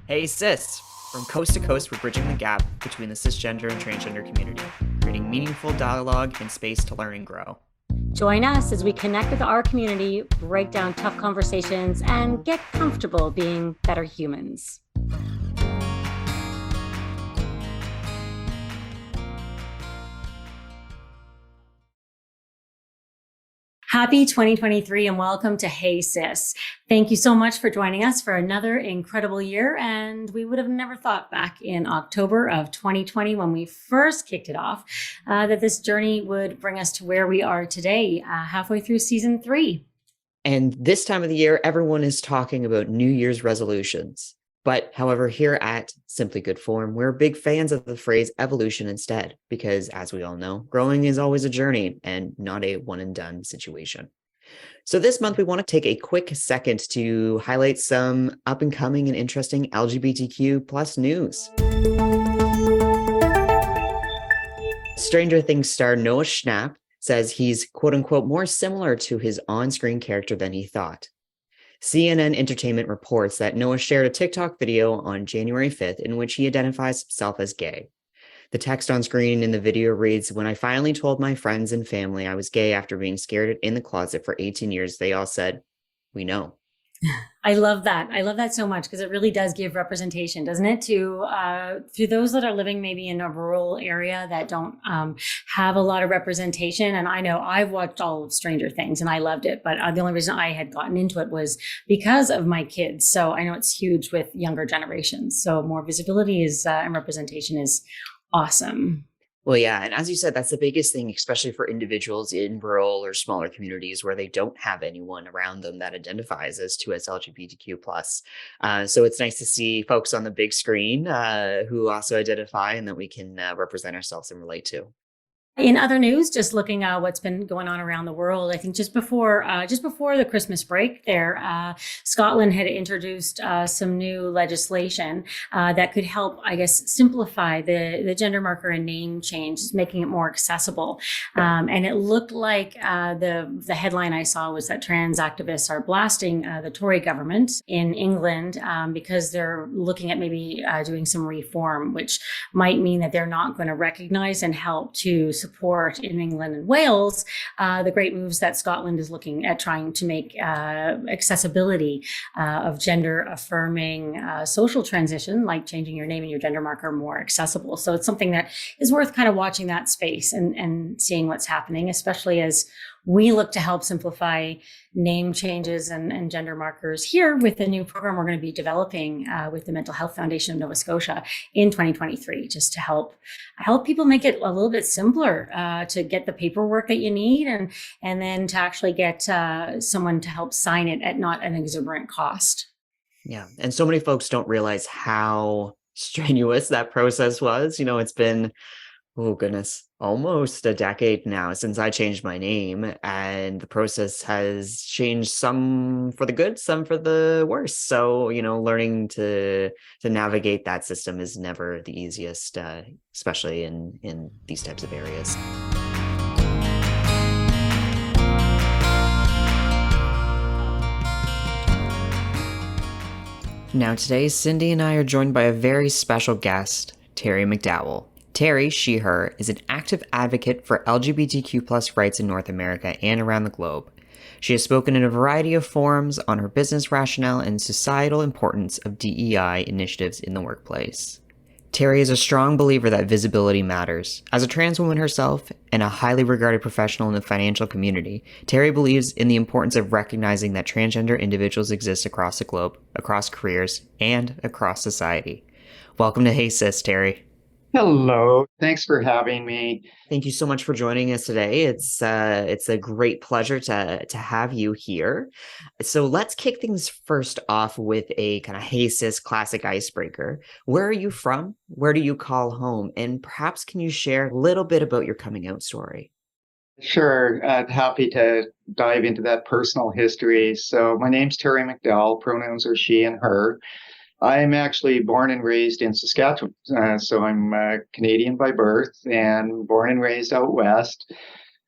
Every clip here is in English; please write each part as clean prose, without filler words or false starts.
Hey sis! From coast to coast, we're bridging the gap between the cisgender and transgender community, creating meaningful dialogue and space to learn and grow. Join us as we connect with our community, break down tough conversations, and get comfortable being better humans. Happy 2023 and welcome to Hey Sis. Thank you so much for joining us for another incredible year. And we would have never thought back in October of 2020 when we first kicked it off that this journey would bring us to where we are today, halfway through season 3. And this time of the year, everyone is talking about New Year's resolutions. But however, here at Simply Good Form, we're big fans of the phrase evolution instead, because as we all know, growing is always a journey and not a one and done situation. So this month, we want to take a quick second to highlight some up and coming and interesting LGBTQ plus news. Stranger Things star Noah Schnapp says he's quote unquote more similar to his on-screen character than he thought. CNN Entertainment reports that Noah shared a TikTok video on January 5th in which he identifies himself as gay. The text on screen in the video reads, "When I finally told my friends and family I was gay after being scared in the closet for 18 years, they all said, 'We know.'" I love that. I love that so much because it really does give representation, doesn't it? To those that are living maybe in a rural area that don't have a lot of representation. And I know I've watched all of Stranger Things and I loved it, but the only reason I had gotten into it was because of my kids. So I know it's huge with younger generations. So more visibility is and representation is awesome. Well, yeah. And as you said, that's the biggest thing, especially for individuals in rural or smaller communities where they don't have anyone around them that identifies as 2S LGBTQ plus. So it's nice to see folks on the big screen who also identify and that we can represent ourselves and relate to. In other news, just looking at what's been going on around the world, I think just before the Christmas break, Scotland had introduced some new legislation that could help, I guess, simplify the gender marker and name change, making it more accessible. And it looked like the headline I saw was that trans activists are blasting the Tory government in England because they're looking at maybe doing some reform, which might mean that they're not going to recognize and help to support in England and Wales the great moves that Scotland is looking at trying to make accessibility of gender affirming social transition, like changing your name and your gender marker, more accessible. So it's something that is worth kind of watching that space and seeing what's happening, especially as we look to help simplify name changes and gender markers here with the new program we're going to be developing with the Mental Health Foundation of Nova Scotia in 2023, just to help people make it a little bit simpler to get the paperwork that you need and then to actually get someone to help sign it at not an exuberant cost. Yeah. And so many folks don't realize how strenuous that process was. It's been, oh goodness, almost a decade now since I changed my name, and the process has changed, some for the good, some for the worse. So, learning to navigate that system is never the easiest, especially in these types of areas. Now today, Cindy and I are joined by a very special guest, Terri McDowell. Terri, she, her, is an active advocate for LGBTQ plus rights in North America and around the globe. She has spoken in a variety of forums on her business rationale and societal importance of DEI initiatives in the workplace. Terri is a strong believer that visibility matters. As a trans woman herself and a highly regarded professional in the financial community, Terri believes in the importance of recognizing that transgender individuals exist across the globe, across careers, and across society. Welcome to Hey Sis, Terri. Hello. Thanks for having me. Thank you so much for joining us today. It's a great pleasure to have you here. So let's kick things first off with a kind of Hey Sis classic icebreaker. Where are you from? Where do you call home? And perhaps can you share a little bit about your coming out story? Sure. Happy to dive into that personal history. So my name's Terri McDowell. Pronouns are she and her. I'm actually born and raised in Saskatchewan. So I'm Canadian by birth and born and raised out west.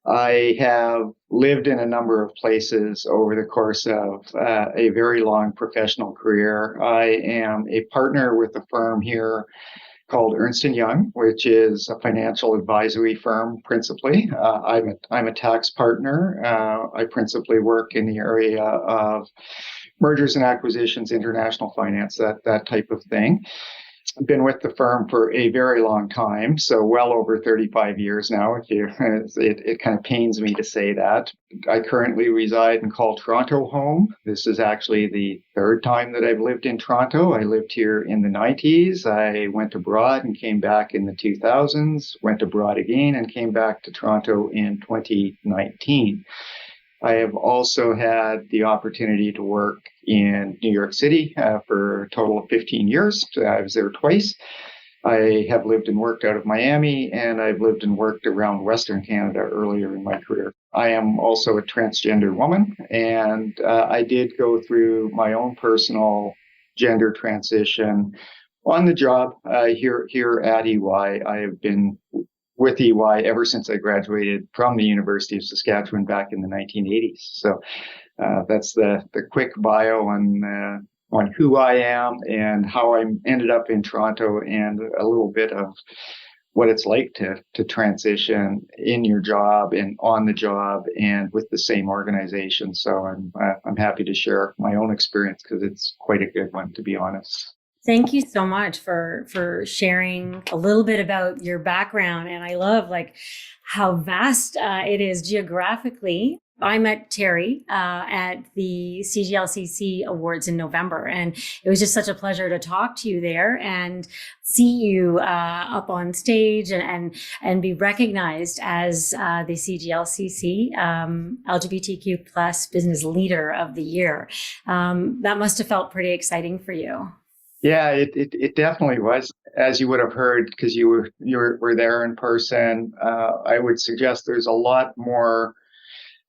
I have lived in a number of places over the course of a very long professional career. I am a partner with a firm here called Ernst and Young, which is a financial advisory firm principally. I'm a tax partner. I principally work in the area of mergers and acquisitions, international finance, that type of thing. I've been with the firm for a very long time, so well over 35 years now. It kind of pains me to say that. I currently reside and call Toronto home. This is actually the third time that I've lived in Toronto. I lived here in the 90s. I went abroad and came back in the 2000s, went abroad again and came back to Toronto in 2019. I have also had the opportunity to work in New York City for a total of 15 years. I was there twice. I have lived and worked out of Miami, and I've lived and worked around Western Canada earlier in my career. I am also a transgender woman, and I did go through my own personal gender transition on the job here at EY. I have been with EY ever since I graduated from the University of Saskatchewan back in the 1980s. So that's the quick bio on who I am and how I ended up in Toronto, and a little bit of what it's like to transition in your job and on the job and with the same organization. So I'm happy to share my own experience because it's quite a good one, to be honest. Thank you so much for sharing a little bit about your background. And I love how vast it is geographically. I met Terri at the CGLCC Awards in November, and it was just such a pleasure to talk to you there and see you up on stage and be recognized as the CGLCC LGBTQ plus Business Leader of the Year. That must have felt pretty exciting for you. Yeah, it definitely was. As you would have heard, because you were there in person, I would suggest there's a lot more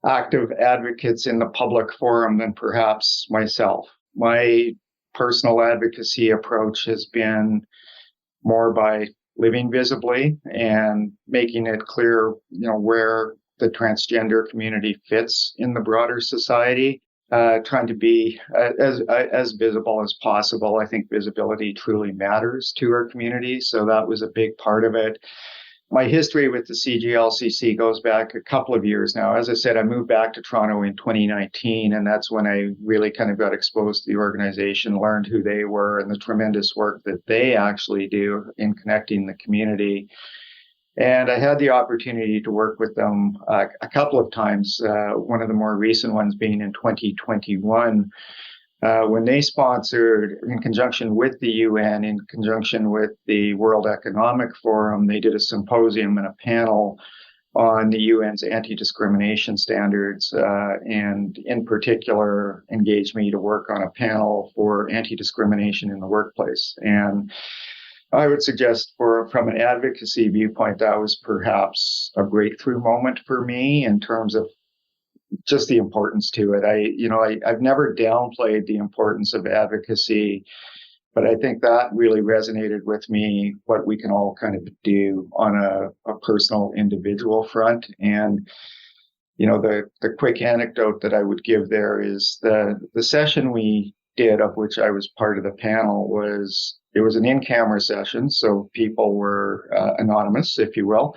active advocates in the public forum than perhaps myself. My personal advocacy approach has been more by living visibly and making it clear, where the transgender community fits in the broader society. Trying to be as visible as possible. I think visibility truly matters to our community, so that was a big part of it. My history with the CGLCC goes back a couple of years now. As I said, I moved back to Toronto in 2019, and that's when I really kind of got exposed to the organization, learned who they were and the tremendous work that they actually do in connecting the community. And I had the opportunity to work with them a couple of times, one of the more recent ones being in 2021, when they sponsored, in conjunction with the UN, in conjunction with the World Economic Forum, they did a symposium and a panel on the UN's anti-discrimination standards, and in particular engaged me to work on a panel for anti-discrimination in the workplace. And I would suggest from an advocacy viewpoint, that was perhaps a breakthrough moment for me in terms of just the importance to it. I've never downplayed the importance of advocacy, but I think that really resonated with me, what we can all kind of do on a personal individual front. And, the quick anecdote that I would give there is the session we did, of which I was part of the panel, it was an in-camera session, so people were anonymous, if you will.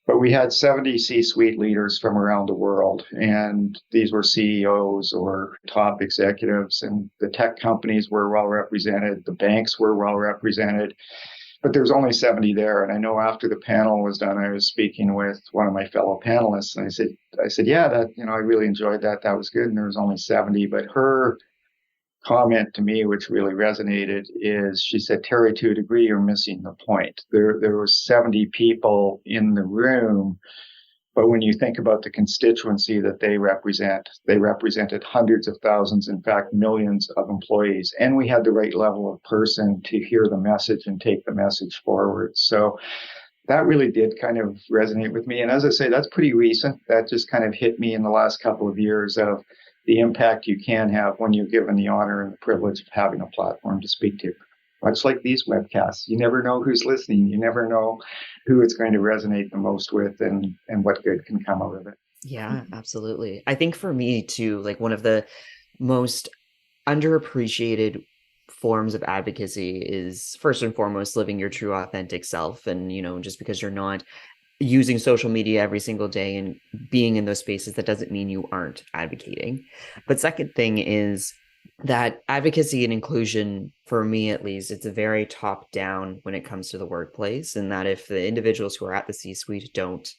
But we had 70 C-suite leaders from around the world, and these were CEOs or top executives, and the tech companies were well represented, the banks were well represented, but there was only 70 there. And I know after the panel was done, I was speaking with one of my fellow panelists, and I said, yeah, that, I really enjoyed that. That was good. And there was only 70, but her comment to me, which really resonated, is she said, Terri, to a degree, you're missing the point. There was 70 people in the room, but when you think about the constituency that they represented hundreds of thousands, in fact, millions of employees. And we had the right level of person to hear the message and take the message forward. So that really did kind of resonate with me. And as I say, that's pretty recent. That just kind of hit me in the last couple of years of the impact you can have when you're given the honor and the privilege of having a platform to speak to. much like these webcasts. You never know who's listening. You never know who it's going to resonate the most with and what good can come out of it. Yeah, absolutely. I think for me too, like one of the most underappreciated forms of advocacy is first and foremost living your true authentic self. And, just because you're not using social media every single day and being in those spaces, that doesn't mean you aren't advocating. But second thing is that advocacy and inclusion, for me at least, it's a very top down when it comes to the workplace, and that if the individuals who are at the C-suite don't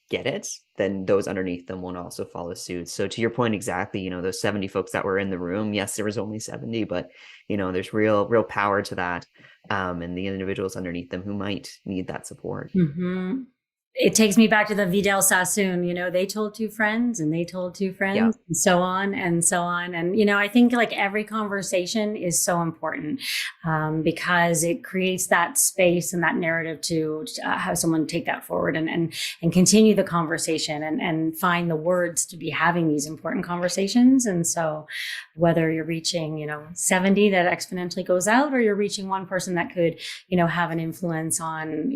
get it, then those underneath them won't also follow suit. So to your point exactly, those 70 folks that were in the room, yes, there was only 70, but there's real power to that, and the individuals underneath them who might need that support. Mm-hmm. It takes me back to the Vidal Sassoon, they told two friends and they told two friends, Yeah. and so on and so on. And, I think like every conversation is so important because it creates that space and that narrative to have someone take that forward and continue the conversation and find the words to be having these important conversations. And so whether you're reaching, 70 that exponentially goes out, or you're reaching one person that could, have an influence on,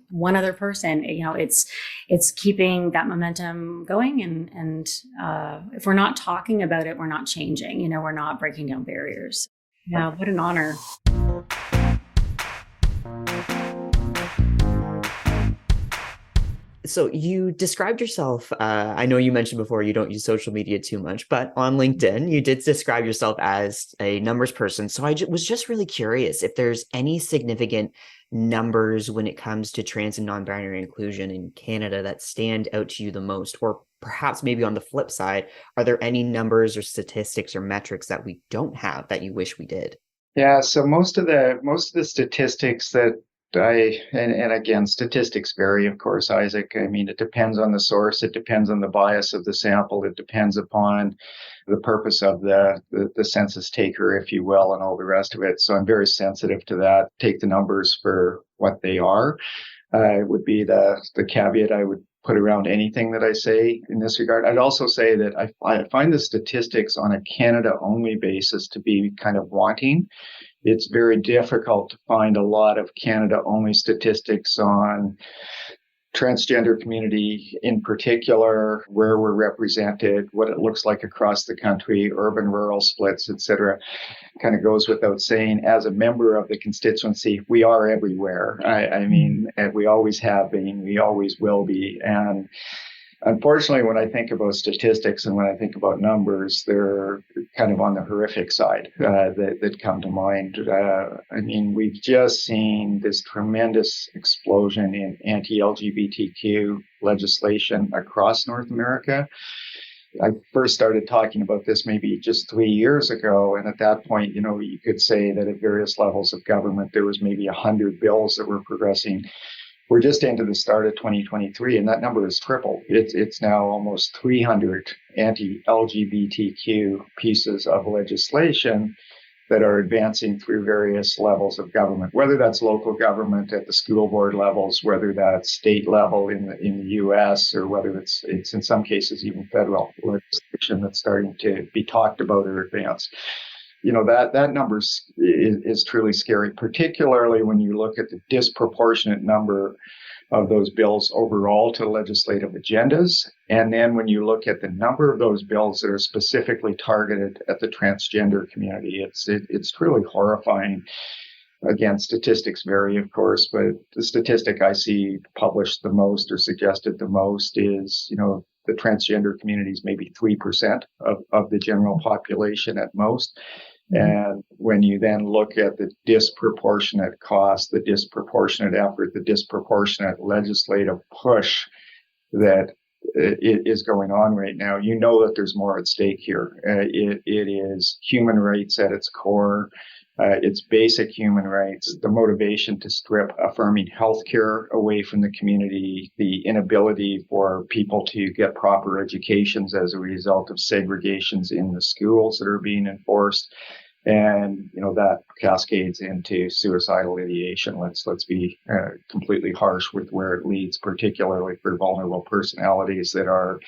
one other person, it's keeping that momentum going. And if we're not talking about it, we're not changing, we're not breaking down barriers. Yeah. What an honor. So you described yourself, I know you mentioned before you don't use social media too much, but on LinkedIn, you did describe yourself as a numbers person. So I was just really curious if there's any significant numbers when it comes to trans and non-binary inclusion in Canada that stand out to you the most, or perhaps maybe on the flip side, are there any numbers or statistics or metrics that we don't have that you wish we did? Yeah, so most of the statistics that and again, statistics vary, of course, Isaac. I mean, it depends on the source, it depends on the bias of the sample, it depends upon the purpose of the census taker, if you will, and all the rest of it. So I'm very sensitive to that. Take the numbers for what they are. Would be the caveat I would put around anything that I say in this regard. I'd also say that I find the statistics on a Canada-only basis to be kind of wanting. It's very difficult to find a lot of Canada-only statistics on transgender community in particular, where we're represented, what it looks like across the country, urban, rural splits, etc. Kind of goes without saying. As a member of the constituency, we are everywhere. I mean, and we always have been, we always will be. And unfortunately, when I think about statistics and when I think about numbers, they're kind of on the horrific side that come to mind. I mean, we've just seen this tremendous explosion in anti-LGBTQ legislation across North America. I first started talking about this maybe just 3 years ago. And at that point, you could say that at various levels of government, there was maybe 100 bills that were progressing. We're just into the start of 2023, and that number has tripled. It's now almost 300 anti-LGBTQ pieces of legislation that are advancing through various levels of government, whether that's local government at the school board levels, whether that's state level in the U.S., or whether it's in some cases even federal legislation that's starting to be talked about or advanced. That number is truly scary, particularly when you look at the disproportionate number of those bills overall to legislative agendas. And then when you look at the number of those bills that are specifically targeted at the transgender community, it's truly horrifying. Again, statistics vary, of course, but the statistic I see published the most or suggested the most is, the transgender community is maybe 3% of the general population at most. And when you then look at the disproportionate cost, the disproportionate effort, the disproportionate legislative push that is going on right now, that there's more at stake here. It is human rights at its core. It's basic human rights, the motivation to strip affirming healthcare away from the community, the inability for people to get proper educations as a result of segregations in the schools that are being enforced. And, that cascades into suicidal ideation. Let's be completely harsh with where it leads, particularly for vulnerable personalities that are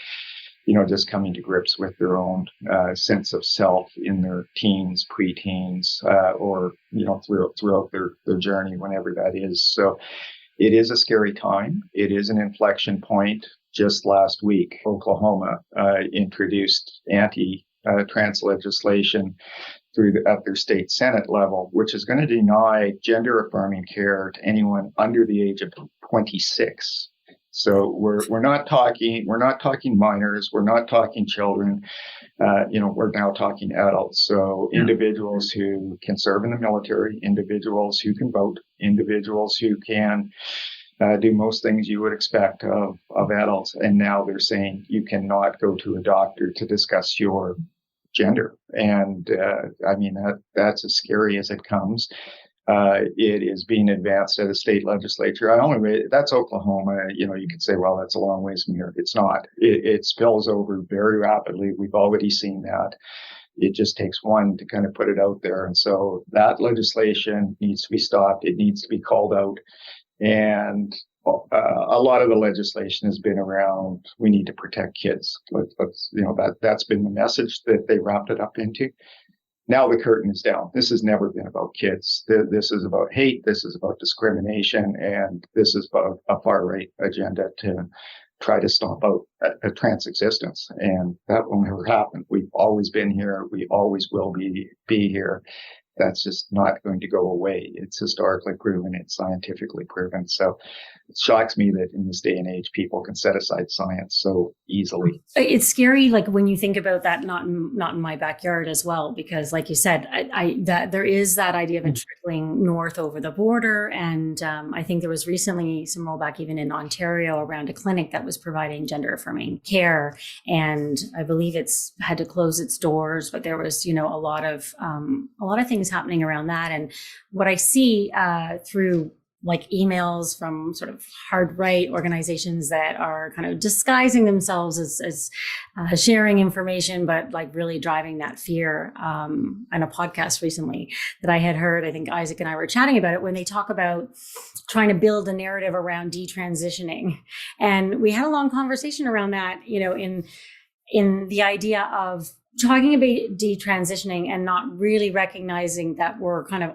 just coming to grips with their own sense of self in their teens, preteens, or, throughout their journey, whenever that is. So it is a scary time. It is an inflection point. Just last week, Oklahoma introduced anti-trans legislation at their state Senate level, which is going to deny gender-affirming care to anyone under the age of 26. So we're not talking minors, we're not talking children. We're now talking adults. So individuals who can serve in the military, individuals who can vote, individuals who can do most things you would expect of adults. And now they're saying you cannot go to a doctor to discuss your gender. And that's as scary as it comes. It is being advanced at a state legislature. That's Oklahoma. You could say, well, that's a long ways from here. It's not. It spills over very rapidly. We've already seen that. It just takes one to kind of put it out there. And so that legislation needs to be stopped. It needs to be called out. And a lot of the legislation has been around, we need to protect kids. That's been the message that they wrapped it up into. Now the curtain is down. This has never been about kids. This is about hate. This is about discrimination. And this is about a far-right agenda to try to stomp out a trans existence. And that will never happen. We've always been here. We always will be here. That's just not going to go away. It's historically proven. It's scientifically proven. So it shocks me that in this day and age, people can set aside science so easily. It's scary, like when you think about that, not in my backyard as well, because like you said, that there is that idea of it trickling north over the border. And I think there was recently some rollback even in Ontario around a clinic that was providing gender affirming care. And I believe it's had to close its doors, but there was, a lot of things happening around that. And what I see through like emails from sort of hard right organizations that are kind of disguising themselves as sharing information, but like really driving that fear. And a podcast recently that I had heard, I think Isaac and I were chatting about it, when they talk about trying to build a narrative around detransitioning. And we had a long conversation around that, in the idea of talking about detransitioning and not really recognizing that we're kind of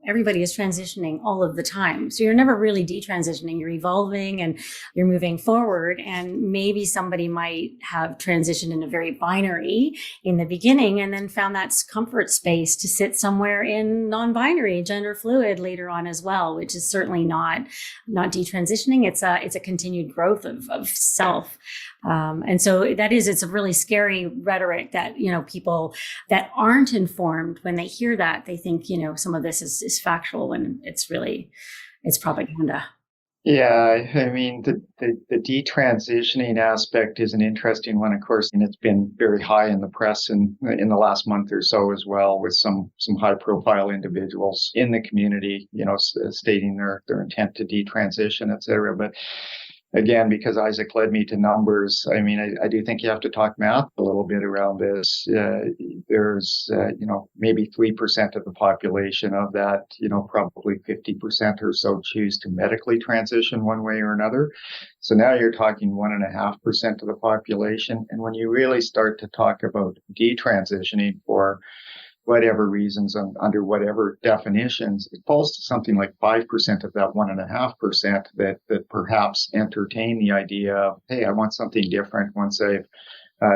everybody is transitioning all of the time. So you're never really detransitioning, you're evolving and you're moving forward. And maybe somebody might have transitioned in a very binary in the beginning and then found that comfort space to sit somewhere in non-binary, gender fluid later on as well, which is certainly not detransitioning. It's a continued growth of self. And so it's a really scary rhetoric that, people that aren't informed, when they hear that, they think, some of this is factual when it's propaganda. Yeah, I mean, the detransitioning aspect is an interesting one, of course, and it's been very high in the press in the last month or so as well, with some high-profile individuals in the community, stating their intent to detransition, et cetera. But again, because Isaac led me to numbers, I mean, I do think you have to talk math a little bit around this. There's, maybe 3% of the population of that, probably 50% or so choose to medically transition one way or another. So now you're talking 1.5% of the population. And when you really start to talk about detransitioning for whatever reasons, under whatever definitions, it falls to something like 5% of that 1.5% that perhaps entertain the idea of, hey, I want something different once I've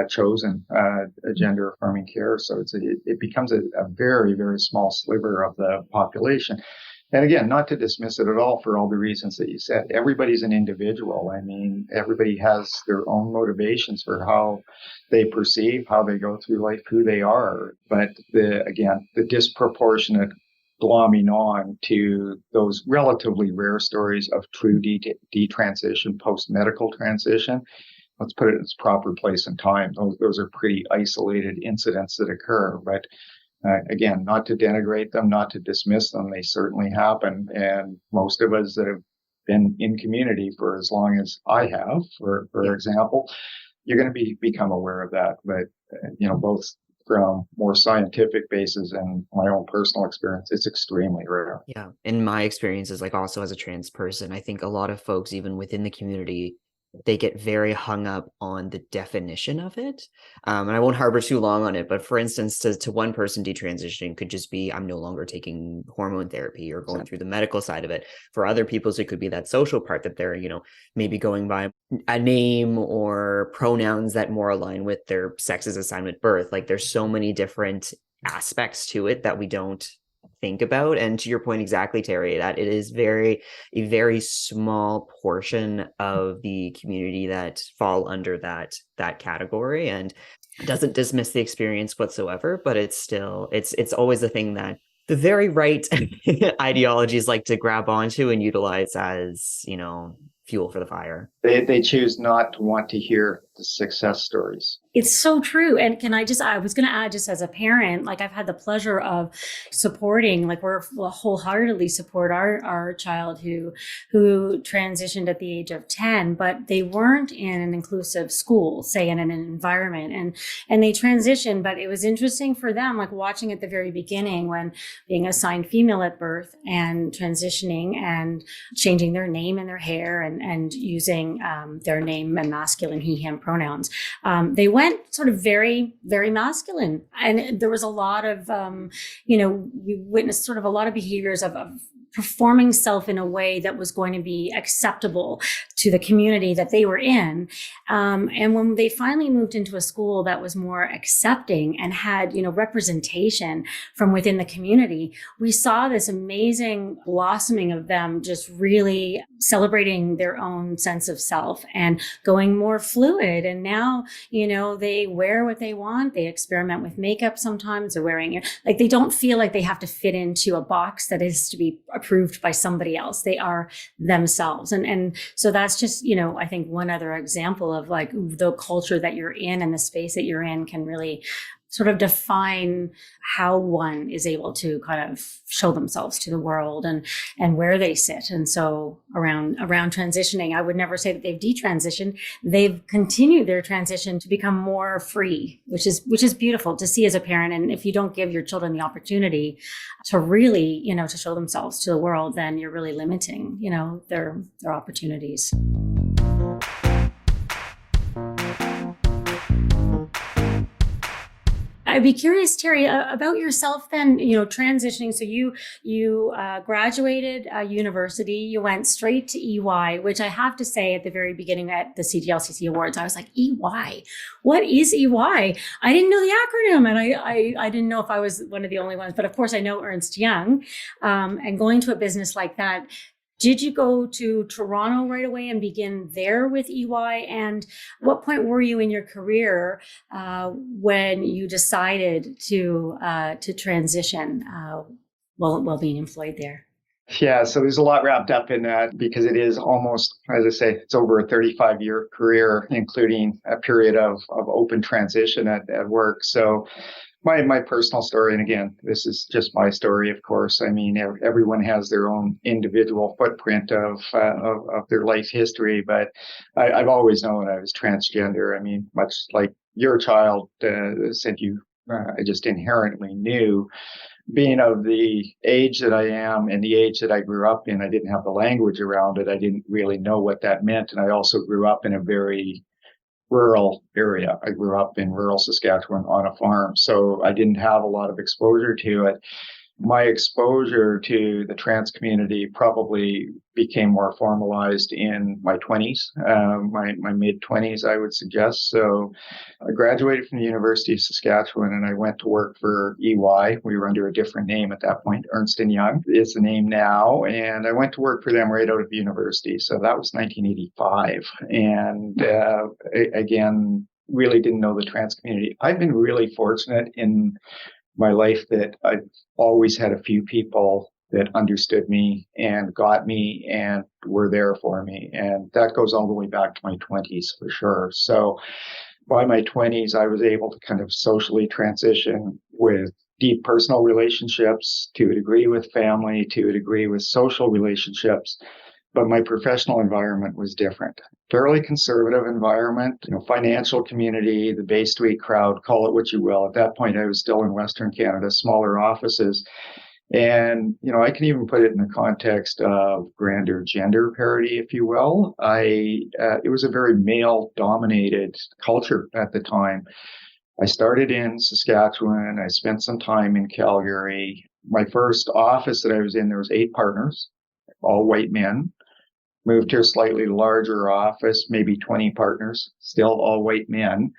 chosen a gender affirming care. So it becomes a very, very small sliver of the population. And again, not to dismiss it at all for all the reasons that you said. Everybody's an individual. I mean, everybody has their own motivations for how they perceive, how they go through life, who they are. But the disproportionate glomming on to those relatively rare stories of true detransition, post-medical transition, let's put it in its proper place and time. Those are pretty isolated incidents that occur. But again, not to denigrate them, not to dismiss them. They certainly happen. And most of us that have been in community for as long as I have, for example, you're going to become aware of that. But, both from more scientific basis and my own personal experience, it's extremely rare. Yeah. In my experiences, like also as a trans person, I think a lot of folks, even within the community, they get very hung up on the definition of it. And I won't harbor too long on it, but for instance, to one person, detransitioning could just be, I'm no longer taking hormone therapy or going through the medical side of it. For other people, it could be that social part that they're, maybe going by a name or pronouns that more align with their sex's assigned at birth. Like there's so many different aspects to it that we don't think about. And to your point exactly, Terry, that it is a very small portion of the community that fall under that category, and doesn't dismiss the experience whatsoever, but it's always a thing that the very right ideologies like to grab onto and utilize as, fuel for the fire. They choose not to want to hear the success stories. It's so true. And I was going to add, just as a parent, like I've had the pleasure of supporting, like we'll wholeheartedly support our child who transitioned at the age of 10, but they weren't in an inclusive school, say in an environment, and they transitioned. But it was interesting for them, like watching at the very beginning when being assigned female at birth and transitioning and changing their name and their hair and using their name and masculine he, him pronouns. They went sort of very, very masculine. And there was a lot of, we witnessed sort of a lot of behaviors of performing self in a way that was going to be acceptable to the community that they were in. And when they finally moved into a school that was more accepting and had, representation from within the community, we saw this amazing blossoming of them just really celebrating their own sense of self and going more fluid. And now, they wear what they want. They experiment with makeup sometimes. They're wearing it. Like they don't feel like they have to fit into a box that is to be approved by somebody else. They are themselves. And so that's just, I think one other example of like the culture that you're in and the space that you're in can really sort of define how one is able to kind of show themselves to the world and where they sit. And so around transitioning, I would never say that they've detransitioned. They've continued their transition to become more free, which is beautiful to see as a parent. And if you don't give your children the opportunity to really, to show themselves to the world, then you're really limiting, their opportunities. I'd be curious, Terri, about yourself then, transitioning. So you graduated university, you went straight to EY, which I have to say at the very beginning at the CGLCC Awards, I was like, EY, what is EY? I didn't know the acronym, and I didn't know if I was one of the only ones, but of course I know Ernst Young, and going to a business like that. Did you go to Toronto right away and begin there with EY? And what point were you in your career when you decided to transition while being employed there? Yeah, so there's a lot wrapped up in that because it is almost, as I say, it's over a 35-year career, including a period of open transition at work. So my personal story, and again, this is just my story, of course. I mean, everyone has their own individual footprint of their life history, but I've always known I was transgender. I mean, much like your child said, I just inherently knew. Being of the age that I am and the age that I grew up in, I didn't have the language around it. I didn't really know what that meant, and I also grew up in a very rural area. I grew up in rural Saskatchewan on a farm, so I didn't have a lot of exposure to it. My exposure to the trans community probably became more formalized in my 20s, my mid-20s, I would suggest. So I graduated from the University of Saskatchewan and I went to work for EY. We were under a different name at that point. Ernst and Young is the name now. And I went to work for them right out of the university. So that was 1985. And again, really didn't know the trans community. I've been really fortunate in my life that I've always had a few people that understood me and got me and were there for me. And that goes all the way back to my 20s for sure. So by my 20s, I was able to kind of socially transition with deep personal relationships, to a degree with family, to a degree with social relationships. But my professional environment was different. Fairly conservative environment, financial community, the Bay Street crowd, call it what you will. At that point, I was still in Western Canada, smaller offices. And, I can even put it in the context of grander gender parity, if you will. It was a very male dominated culture at the time. I started in Saskatchewan. I spent some time in Calgary. My first office that I was in, there was 8 partners, all white men. Moved to a slightly larger office, maybe 20 partners, still all white men.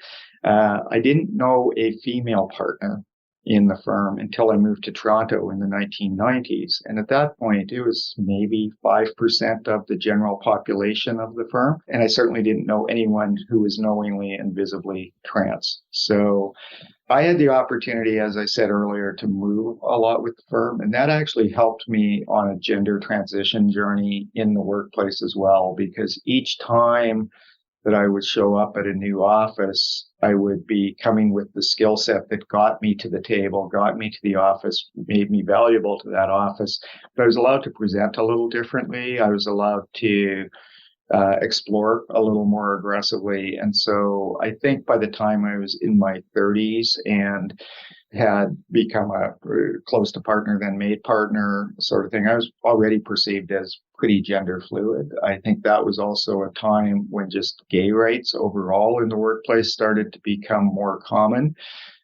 I didn't know a female partner in the firm until I moved to Toronto in the 1990s. And at that point, it was maybe 5% of the general population of the firm. And I certainly didn't know anyone who was knowingly and visibly trans. So I had the opportunity, as I said earlier, to move a lot with the firm, and that actually helped me on a gender transition journey in the workplace as well, because each time that I would show up at a new office, I would be coming with the skill set that got me to the table, got me to the office, made me valuable to that office. But I was allowed to present a little differently. I was allowed to explore a little more aggressively. And so I think by the time I was in my 30s and had become a close to partner, then made partner sort of thing, I was already perceived as pretty gender fluid. I think that was also a time when just gay rights overall in the workplace started to become more common.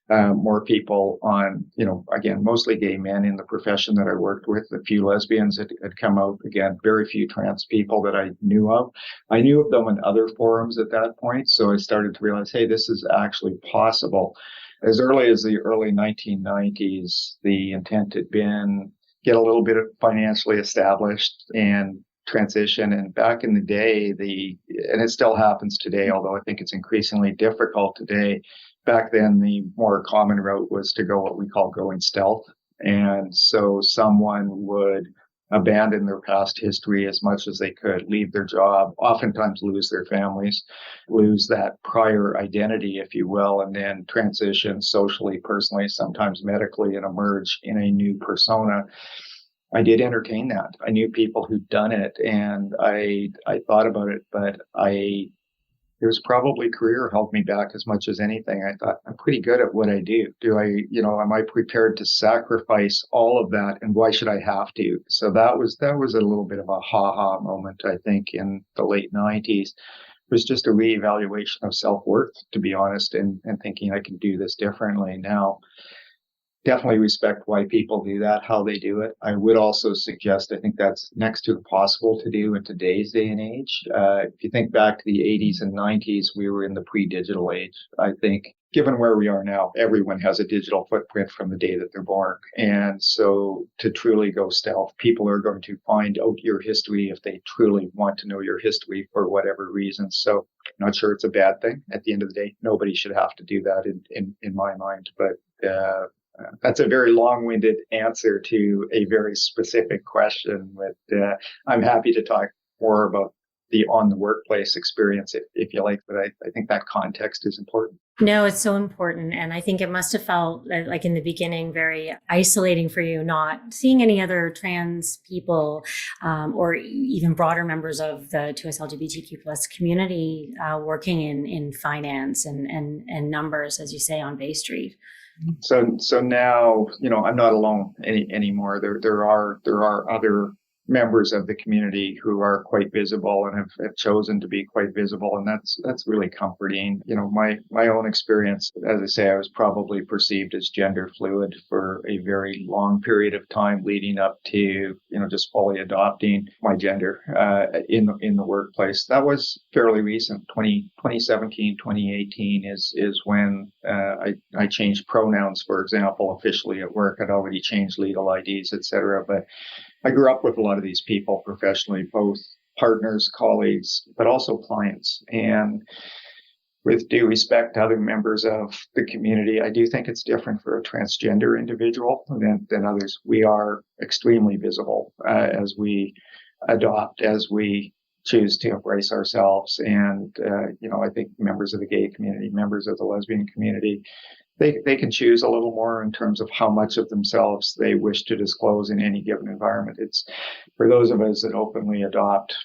More people on, again, mostly gay men in the profession that I worked with. A few lesbians had come out. Again, very few trans people that I knew of. I knew of them in other forums at that point. So I started to realize, hey, this is actually possible. As early as the early 1990s, the intent had been get a little bit of financially established and transition. And back in the day, and it still happens today, although I think it's increasingly difficult today. Back then, the more common route was to go what we call going stealth. And so someone would abandon their past history as much as they could, leave their job, oftentimes lose their families, lose that prior identity, if you will, and then transition socially, personally, sometimes medically, and emerge in a new persona. I did entertain that. I knew people who'd done it, and I thought about it, but it was probably career held me back as much as anything. I thought, I'm pretty good at what I do. Am I prepared to sacrifice all of that? And why should I have to? So that was a little bit of a ha-ha moment, I think, in the late 90s. It was just a reevaluation of self-worth, to be honest, and thinking I can do this differently. Now, definitely respect why people do that, how they do it. I would also suggest, I think that's next to impossible to do in today's day and age. If you think back to the 80s and 90s, we were in the pre-digital age. I think given where we are now, everyone has a digital footprint from the day that they're born. And so to truly go stealth, people are going to find out your history if they truly want to know your history for whatever reason. So I'm not sure it's a bad thing. At the end of the day, nobody should have to do that in my mind. But that's a very long-winded answer to a very specific question, but I'm happy to talk more about the on the workplace experience if you like, but I think that context is important. No, it's so important. And I think it must have felt like in the beginning very isolating for you, not seeing any other trans people or even broader members of the 2S LGBTQ plus community working in finance and numbers, as you say, on Bay Street. So now, I'm not alone anymore. There are other members of the community who are quite visible and have chosen to be quite visible, and that's really comforting. My own experience, as I say, I was probably perceived as gender fluid for a very long period of time leading up to just fully adopting my gender in the workplace. That was fairly recent. 2017, 2018 is when I changed pronouns, for example, officially at work. I'd already changed legal IDs, etc. But I grew up with a lot of these people professionally, both partners, colleagues, but also clients. And with due respect to other members of the community, I do think it's different for a transgender individual than others. We are extremely visible as we adopt, as we choose to embrace ourselves. And, I think members of the gay community, members of the lesbian community, they can choose a little more in terms of how much of themselves they wish to disclose in any given environment. It's for those of us that openly adopt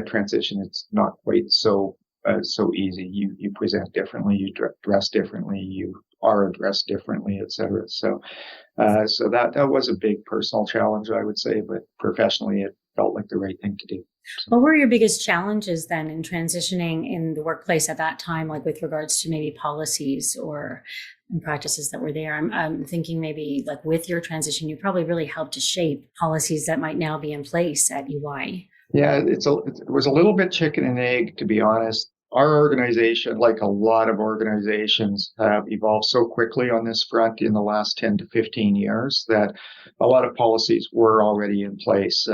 transition, it's not quite so easy. You present differently, you dress differently, you are addressed differently, etc. So So that was a big personal challenge, I would say, but professionally, it felt like the right thing to do. What were your biggest challenges then in transitioning in the workplace at that time, like with regards to maybe policies or practices that were there? I'm thinking maybe like with your transition, you probably really helped to shape policies that might now be in place at EY. Yeah, it was a little bit chicken and egg, to be honest. Our organization, like a lot of organizations, have evolved so quickly on this front in the last 10 to 15 years that a lot of policies were already in place.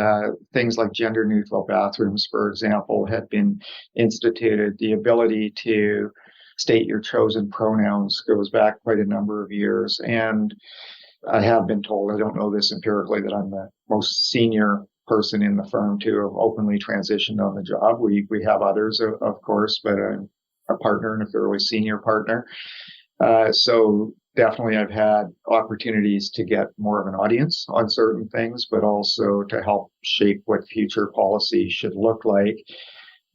Things like gender neutral bathrooms, for example, had been instituted. The ability to state your chosen pronouns goes back quite a number of years. And I have been told, I don't know this empirically, that I'm the most senior person in the firm to have openly transitioned on the job. We have others, of course, but I'm a partner and a fairly senior partner. So definitely I've had opportunities to get more of an audience on certain things, but also to help shape what future policy should look like.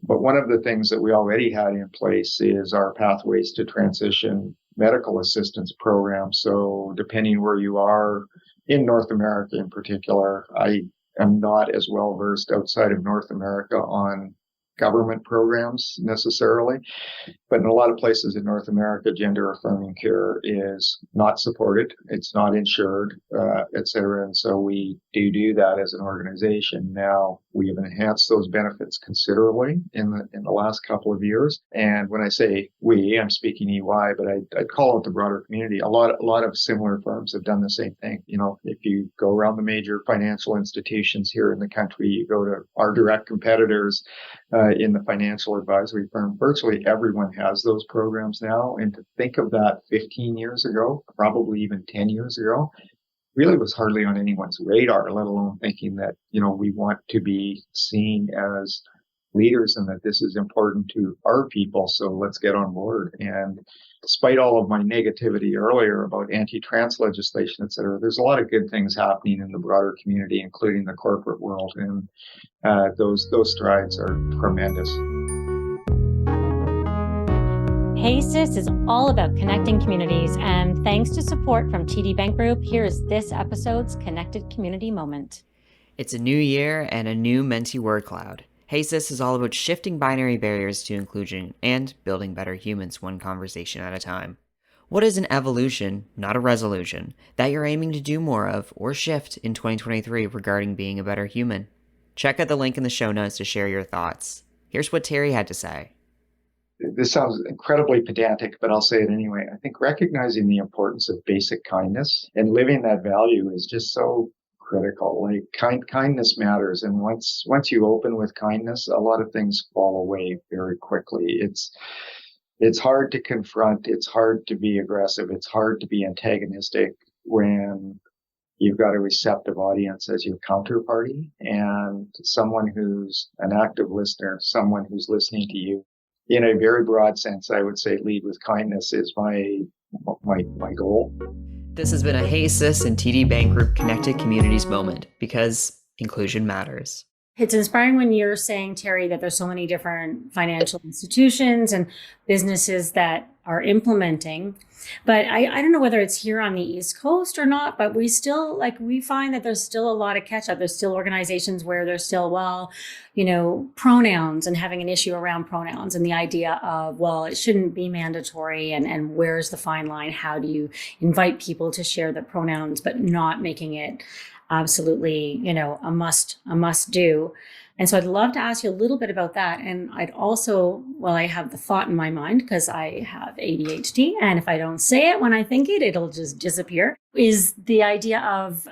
But one of the things that we already had in place is our Pathways to Transition medical assistance program. So depending where you are in North America in particular, I am not as well versed outside of North America on government programs necessarily. But in a lot of places in North America, gender affirming care is not supported. It's not insured, et cetera. And so we do that as an organization. Now we have enhanced those benefits considerably in the last couple of years. And when I say we, I'm speaking EY, but I'd call out the broader community. A lot of similar firms have done the same thing. You know, if you go around the major financial institutions here in the country, you go to our direct competitors in the financial advisory firm, virtually everyone has those programs now. And to think of that 15 years ago, probably even 10 years ago, really was hardly on anyone's radar, let alone thinking that, you know, we want to be seen as leaders and that this is important to our people. So let's get on board. And despite all of my negativity earlier about anti-trans legislation, et cetera, there's a lot of good things happening in the broader community, including the corporate world. And those strides are tremendous. Hey Sis is all about connecting communities, and thanks to support from TD Bank Group, here is this episode's Connected Community Moment. It's a new year and a new Menti word cloud. Hey Sis is all about shifting binary barriers to inclusion and building better humans one conversation at a time. What is an evolution, not a resolution, that you're aiming to do more of or shift in 2023 regarding being a better human? Check out the link in the show notes to share your thoughts. Here's what Terri had to say. This sounds incredibly pedantic, but I'll say it anyway. I think recognizing the importance of basic kindness and living that value is just so critical. Like kindness matters. And once you open with kindness, a lot of things fall away very quickly. It's hard to confront. It's hard to be aggressive. It's hard to be antagonistic when you've got a receptive audience as your counterparty and someone who's an active listener, someone who's listening to you. In a very broad sense, I would say lead with kindness is my goal. This has been a Hey Sis and TD Bank Group Connected Communities moment, because inclusion matters. It's inspiring when you're saying, Terri, that there's so many different financial institutions and businesses that are implementing. But I don't know whether it's here on the East Coast or not, but we find that there's still a lot of catch up. There's still organizations where there's still, pronouns and having an issue around pronouns and the idea of, it shouldn't be mandatory. And where's the fine line? How do you invite people to share the pronouns, but not making it absolutely, a must do. And so I'd love to ask you a little bit about that. And I'd also, I have the thought in my mind because I have ADHD. And if I don't say it when I think it, it'll just disappear, is the idea of,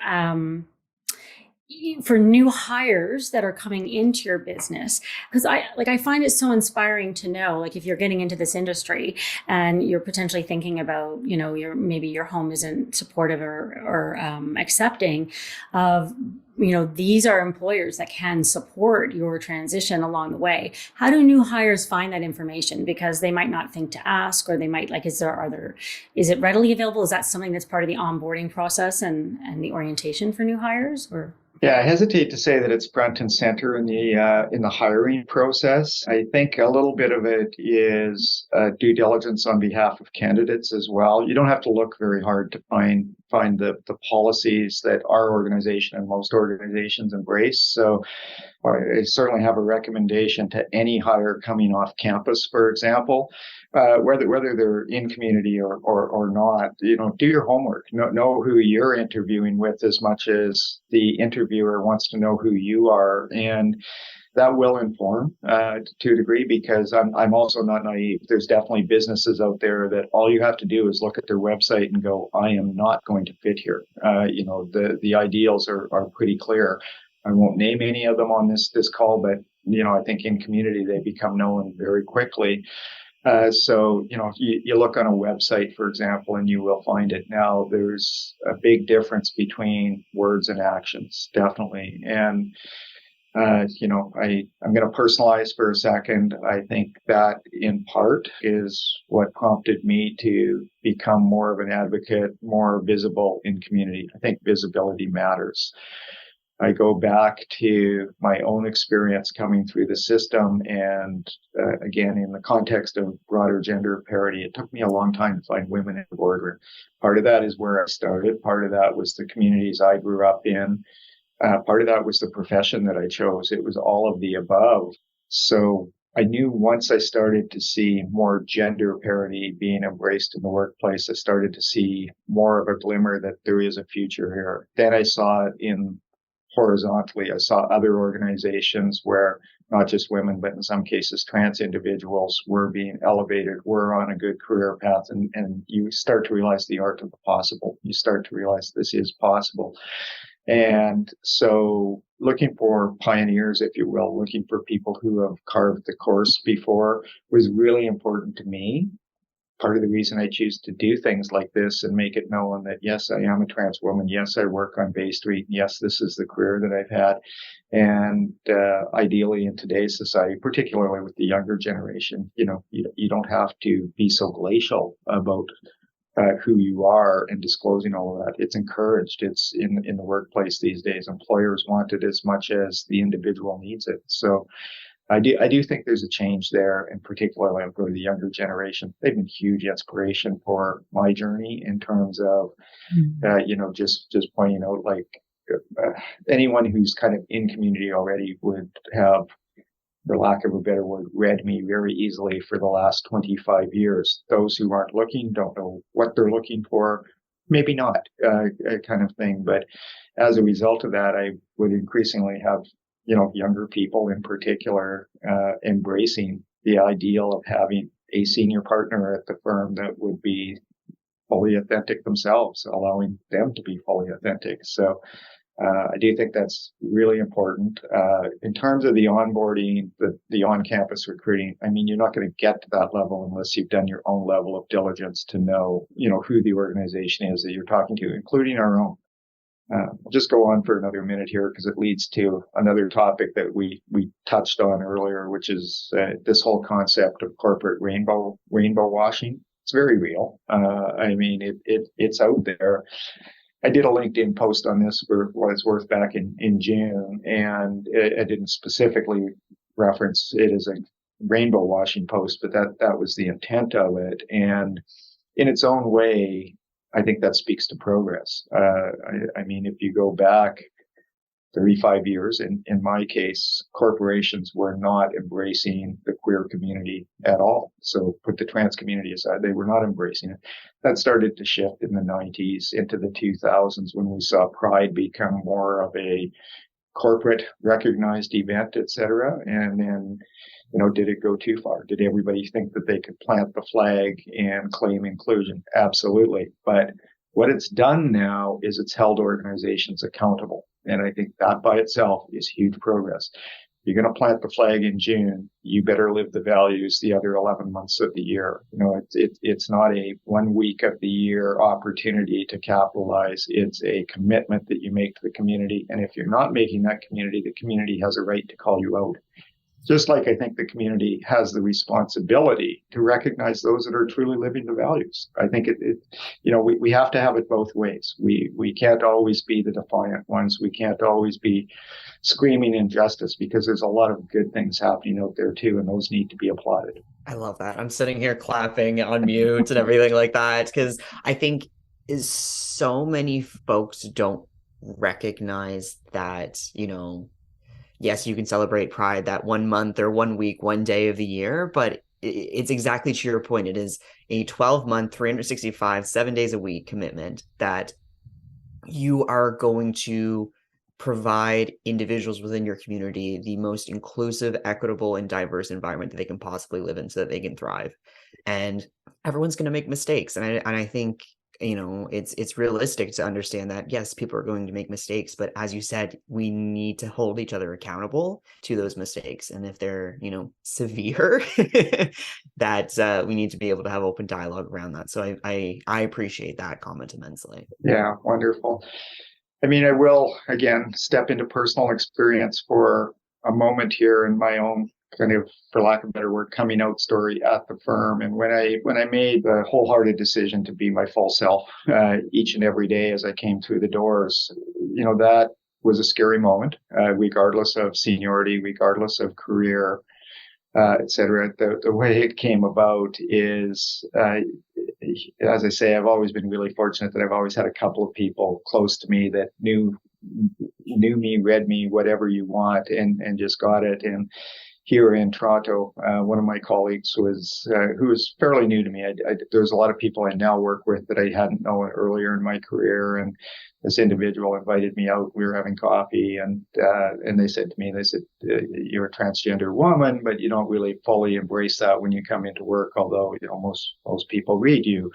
for new hires that are coming into your business, because I find it so inspiring to know, like, if you're getting into this industry and you're potentially thinking about, maybe your home isn't supportive or accepting of, these are employers that can support your transition along the way. How do new hires find that information? Because they might not think to ask, or they might is it readily available? Is that something that's part of the onboarding process and the orientation for new hires, or? Yeah, I hesitate to say that it's front and center in the hiring process. I think a little bit of it is due diligence on behalf of candidates as well. You don't have to look very hard to find find the policies that our organization and most organizations embrace. So I certainly have a recommendation to any hire coming off campus, for example, whether they're in community or not. Do your homework. Know who you're interviewing with as much as the interviewer wants to know who you are, and that will inform to a degree, because I'm also not naive. There's definitely businesses out there that all you have to do is look at their website and go, I am not going to fit here. The ideals are pretty clear. I won't name any of them on this call, but I think in community they become known very quickly. So if you look on a website, for example, and you will find it. Now, there's a big difference between words and actions, definitely. And I'm going to personalize for a second. I think that in part is what prompted me to become more of an advocate, more visible in community. I think visibility matters. I go back to my own experience coming through the system, and again, in the context of broader gender parity, it took me a long time to find women in the boardroom. Part of that is where I started. Part of that was the communities I grew up in. Part of that was the profession that I chose. It was all of the above. So I knew once I started to see more gender parity being embraced in the workplace, I started to see more of a glimmer that there is a future here. Then I saw it in horizontally. I saw other organizations where not just women, but in some cases trans individuals were being elevated, were on a good career path, and you start to realize the art of the possible. You start to realize this is possible. And so looking for pioneers, if you will, looking for people who have carved the course before was really important to me. Part of the reason I choose to do things like this and make it known that, yes, I am a trans woman. Yes, I work on Bay Street. Yes, this is the career that I've had. And ideally in today's society, particularly with the younger generation, you don't have to be so glacial about who you are and disclosing all of that. It's encouraged. It's in the workplace these days. Employers want it as much as the individual needs it. So I do think there's a change there, and particularly for the younger generation. They've been huge inspiration for my journey in terms of, just pointing out, like, anyone who's kind of in community already would have, for lack of a better word, read me very easily for the last 25 years. Those who aren't looking don't know what they're looking for, maybe not, kind of thing. But as a result of that, I would increasingly have, younger people in particular, embracing the ideal of having a senior partner at the firm that would be fully authentic themselves, allowing them to be fully authentic. So I do think that's really important. In terms of the onboarding, the on-campus recruiting, I mean, you're not going to get to that level unless you've done your own level of diligence to know, who the organization is that you're talking to, including our own. I'll just go on for another minute here because it leads to another topic that we touched on earlier, which is this whole concept of corporate rainbow washing. It's very real. I mean, it's out there. I did a LinkedIn post on this for what it's worth back in June, and I didn't specifically reference it as a rainbow washing post, but that was the intent of it. And in its own way, I think that speaks to progress. I mean, if you go back 35 years, in my case, corporations were not embracing the queer community at all. So put the trans community aside, they were not embracing it. That started to shift in the 90s into the 2000s when we saw Pride become more of a corporate recognized event, et cetera. And then, did it go too far? Did everybody think that they could plant the flag and claim inclusion? Absolutely. But what it's done now is it's held organizations accountable. And I think that by itself is huge progress. You're going to plant the flag in June, you better live the values the other 11 months of the year. It's not a 1 week of the year opportunity to capitalize. It's a commitment that you make to the community. And if you're not making that community, the community has a right to call you out. Just like I think the community has the responsibility to recognize those that are truly living the values. I think we have to have it both ways. We can't always be the defiant ones. We can't always be screaming injustice, because there's a lot of good things happening out there too, and those need to be applauded. I love that. I'm sitting here clapping on mute and everything like that, because I think is so many folks don't recognize that, yes, you can celebrate Pride that 1 month or 1 week, 1 day of the year, but it's exactly to your point. It is a 12-month, 365, 7 days a week commitment that you are going to provide individuals within your community the most inclusive, equitable, and diverse environment that they can possibly live in so that they can thrive. And everyone's going to make mistakes. And I think, it's realistic to understand that, yes, people are going to make mistakes, but as you said, we need to hold each other accountable to those mistakes. And if they're, severe, that we need to be able to have open dialogue around that. So I appreciate that comment immensely. Yeah, wonderful. I mean, I will again step into personal experience for a moment here in my own kind of, for lack of a better word, coming out story at the firm. And when I made the wholehearted decision to be my full self each and every day as I came through the doors, that was a scary moment, regardless of seniority, regardless of career, et cetera. The way it came about is, as I say, I've always been really fortunate that I've always had a couple of people close to me that knew me, read me, whatever you want, and just got it. And here in Toronto, one of my colleagues who was fairly new to me. There's a lot of people I now work with that I hadn't known earlier in my career, and this individual invited me out. We were having coffee, and they said to me, "You're a transgender woman, but you don't really fully embrace that when you come into work. Although most people read you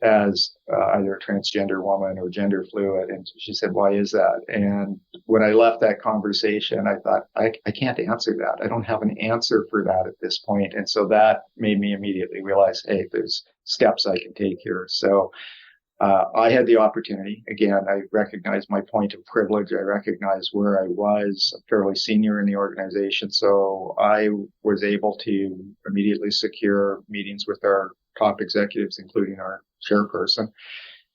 as either a transgender woman or gender fluid." And she said, "Why is that?" And when I left that conversation, I thought, I can't answer that. I don't have an answer for that at this point. And so that made me immediately realize, hey, there's steps I can take here. So I had the opportunity. Again, I recognize my point of privilege. I recognize where I was fairly senior in the organization. So I was able to immediately secure meetings with our top executives, including our chairperson.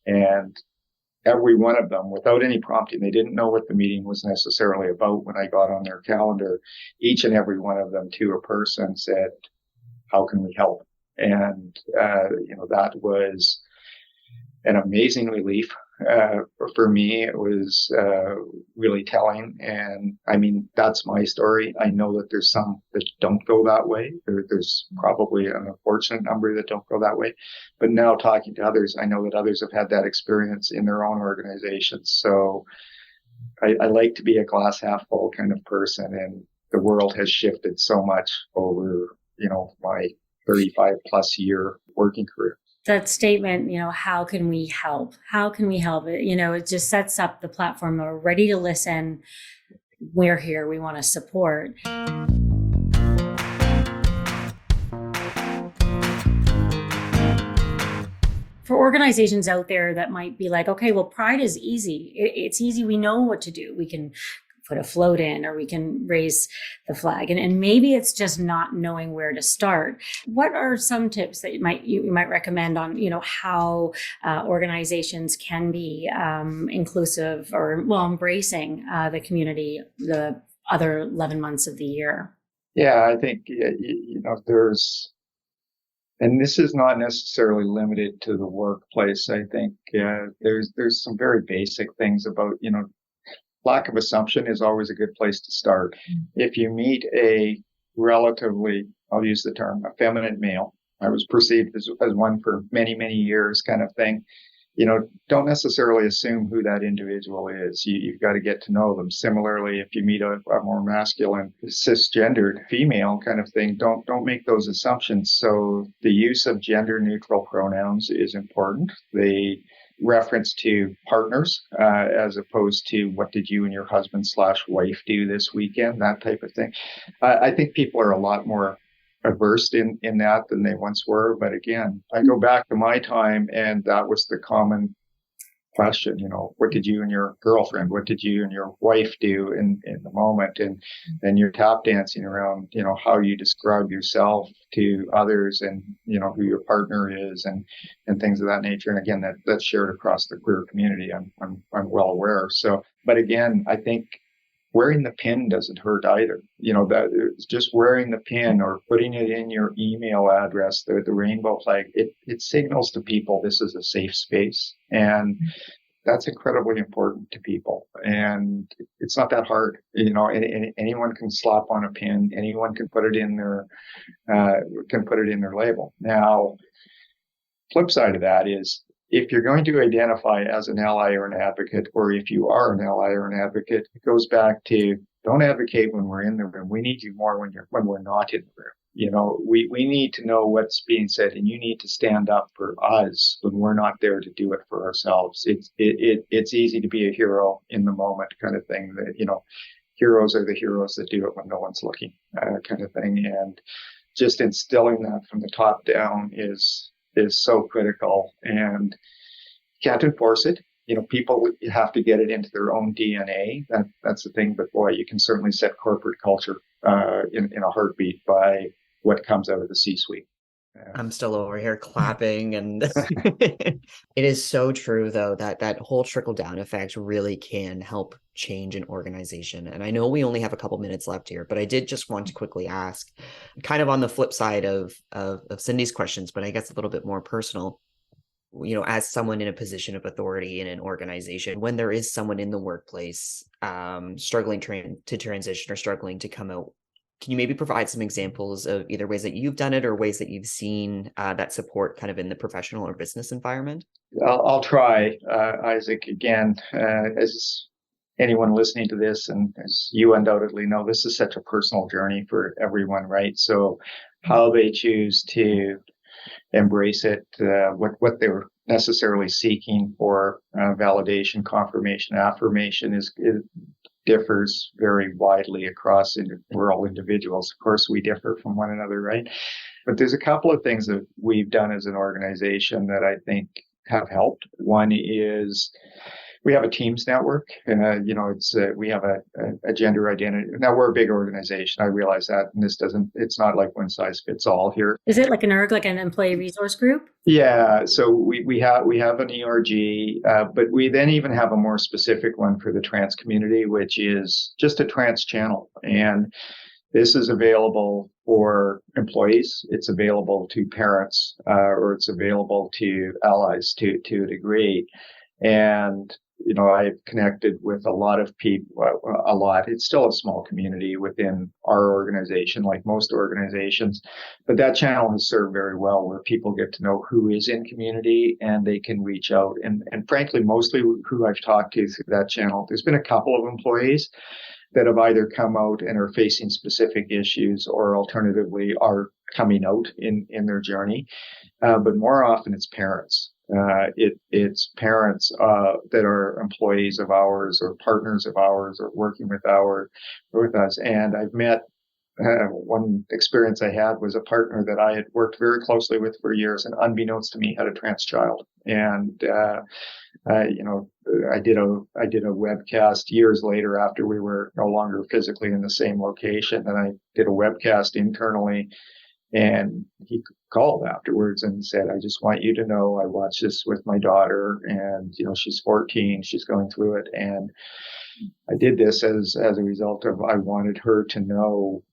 And every one of them, without any prompting, they didn't know what the meeting was necessarily about when I got on their calendar. Each and every one of them, to a person, said, "How can we help?" And, that was an amazing relief. For me, it was really telling. And I mean, that's my story. I know that there's some that don't go that way. There's probably an unfortunate number that don't go that way. But now talking to others, I know that others have had that experience in their own organizations. So I like to be a glass half full kind of person. And the world has shifted so much over, my 35 plus year working career. That statement, how can we help? How can we help? It just sets up the platform. We're ready to listen. We're here. We want to support. For organizations out there that might be like, okay, well, Pride is easy. It's easy. We know what to do. We can put a float in, or we can raise the flag. And maybe it's just not knowing where to start. What are some tips that you might recommend on, how organizations can be inclusive or, embracing the community the other 11 months of the year? Yeah, I think, there's, and this is not necessarily limited to the workplace. I think there's some very basic things about, lack of assumption is always a good place to start. If you meet a relatively, I'll use the term, effeminate male, I was perceived as one for many, many years kind of thing, don't necessarily assume who that individual is. You've got to get to know them. Similarly, if you meet a more masculine, cisgendered female kind of thing, don't make those assumptions. So the use of gender neutral pronouns is important. The reference to partners, as opposed to what did you and your husband/wife do this weekend, that type of thing. I think people are a lot more averse in that than they once were. But again, I go back to my time, and that was the common question, what did you and your girlfriend, what did you and your wife do in the moment? And then you're tap dancing around, how you describe yourself to others, and, who your partner is, and things of that nature. And again, that's shared across the queer community. I'm well aware. So, but again, I think wearing the pin doesn't hurt either. That it's just wearing the pin or putting it in your email address, the rainbow flag, it signals to people this is a safe space. And that's incredibly important to people. And it's not that hard. And anyone can slap on a pin. Anyone can put it in their label. Now, flip side of that is, if you're going to identify as an ally or an advocate, or if you are an ally or an advocate, it goes back to, don't advocate when we're in the room. We need you more when we're not in the room. We need to know what's being said, and you need to stand up for us when we're not there to do it for ourselves. It's easy to be a hero in the moment, kind of thing. That heroes are the heroes that do it when no one's looking, kind of thing. And just instilling that from the top down is so critical, and you can't enforce it. People have to get it into their own DNA. That's the thing. But boy, you can certainly set corporate culture in a heartbeat by what comes out of the C-suite. I'm still over here clapping, and it is so true, though, that whole trickle-down effect really can help change an organization. And I know we only have a couple minutes left here, but I did just want to quickly ask, kind of on the flip side of Cindy's questions, but I guess a little bit more personal, as someone in a position of authority in an organization, when there is someone in the workplace struggling to transition or struggling to come out, can you maybe provide some examples of either ways that you've done it or ways that you've seen that support kind of in the professional or business environment? I'll try, Isaac. Again, as anyone listening to this, and as you undoubtedly know, this is such a personal journey for everyone, right? So how they choose to embrace it, what they're necessarily seeking for, validation, confirmation, affirmation, it differs very widely across we're all individuals. Of course, we differ from one another, right? But there's a couple of things that we've done as an organization that I think have helped. One is we have a Teams network. We have a gender identity. Now, we're a big organization. I realize that, and it's not like one size fits all here. Is it like an ERG, like an employee resource group? Yeah. So we have an ERG, but we then even have a more specific one for the trans community, which is just a trans channel. And this is available for employees. It's available to parents, or it's available to allies to a degree. And I've connected with a lot of people, a lot. It's still a small community within our organization, like most organizations, but that channel has served very well, where people get to know who is in community and they can reach out. And frankly, mostly who I've talked to through that channel, there's been a couple of employees that have either come out and are facing specific issues, or alternatively are coming out in their journey. But more often it's parents. It's parents that are employees of ours or partners of ours or working with us. And I've met, one experience I had was a partner that I had worked very closely with for years, and unbeknownst to me had a trans child. And I did a webcast years later, after we were no longer physically in the same location, and I did a webcast internally. And he called afterwards and said, I just want you to know I watched this with my daughter, and, she's 14, she's going through it. And I did this as a result of, I wanted her to know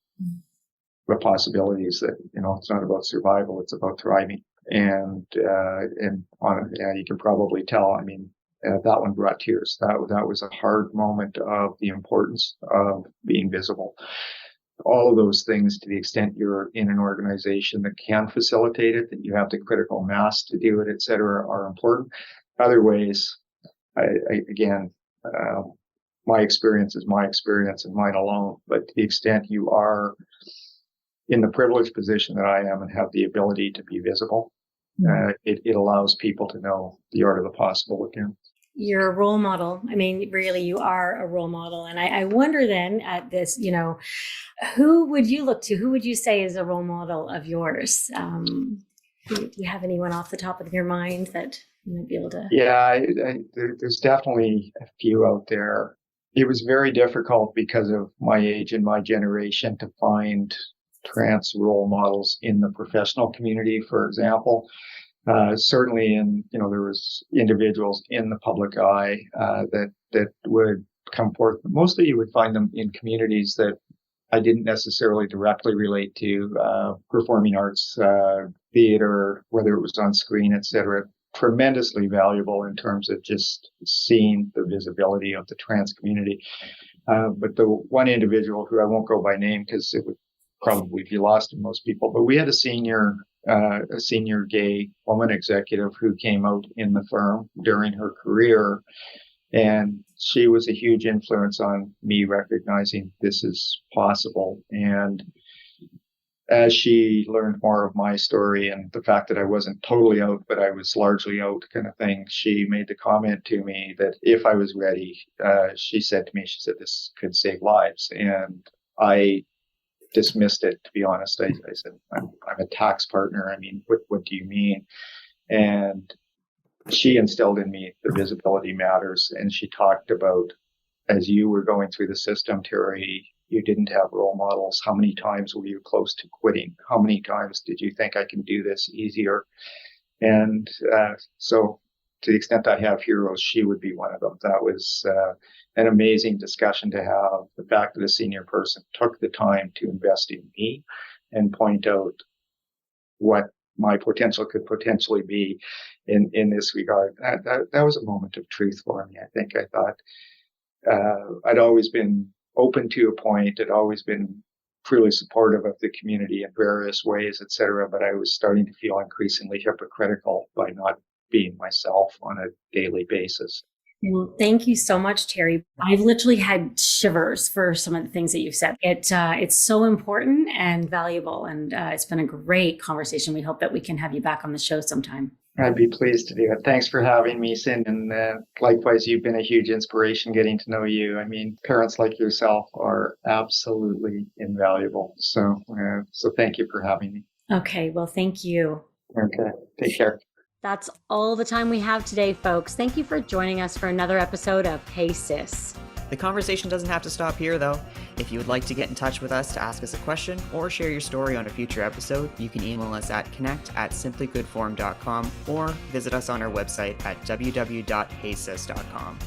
the possibilities that, it's not about survival, it's about thriving. And you can probably tell, that one brought tears. That was a hard moment of the importance of being visible. All of those things, to the extent you're in an organization that can facilitate it, that you have the critical mass to do it, et cetera, are important. Other ways, my experience is my experience and mine alone. But to the extent you are in the privileged position that I am and have the ability to be visible, it allows people to know the art of the possible again. You're a role model. Really, you are a role model. And I wonder then at this, who would you look to? Who would you say is a role model of yours? Do you have anyone off the top of your mind that you might be able to? Yeah, there's definitely a few out there. It was very difficult because of my age and my generation to find trans role models in the professional community, for example. Certainly there was individuals in the public eye that would come forth. Mostly you would find them in communities that I didn't necessarily directly relate to, performing arts, theater, whether it was on screen, etc. Tremendously valuable in terms of just seeing the visibility of the trans community. But the one individual who I won't go by name because it would probably be lost to most people, but we had a senior gay woman executive who came out in the firm during her career, and she was a huge influence on me recognizing this is possible. And as she learned more of my story and the fact that I wasn't totally out, but I was largely out kind of thing, she made the comment to me that if I was ready, she said, this could save lives. And I dismissed it, to be honest. I said, I'm a tax partner. I mean, what do you mean? And she instilled in me the visibility matters. And she talked about, as you were going through the system, Terri, you didn't have role models. How many times were you close to quitting? How many times did you think I can do this easier? And so to the extent I have heroes, she would be one of them. That was an amazing discussion to have. The fact that a senior person took the time to invest in me and point out what my potential could potentially be in this regard. That was a moment of truth for me. I thought I'd always been open to a point. I'd always been truly supportive of the community in various ways, etc. But I was starting to feel increasingly hypocritical by not being myself on a daily basis. Well, thank you so much, Terri. I've literally had shivers for some of the things that you've said. It's so important and valuable, and it's been a great conversation. We hope that we can have you back on the show sometime. I'd be pleased to do it. Thanks for having me, Cindy. And likewise, you've been a huge inspiration getting to know you. I mean, parents like yourself are absolutely invaluable. So thank you for having me. Okay. Well, thank you. Okay. Take care. That's all the time we have today, folks. Thank you for joining us for another episode of Hey Sis. The conversation doesn't have to stop here, though. If you would like to get in touch with us to ask us a question or share your story on a future episode, you can email us at connect@simplygoodform.com or visit us on our website at www.heysis.com.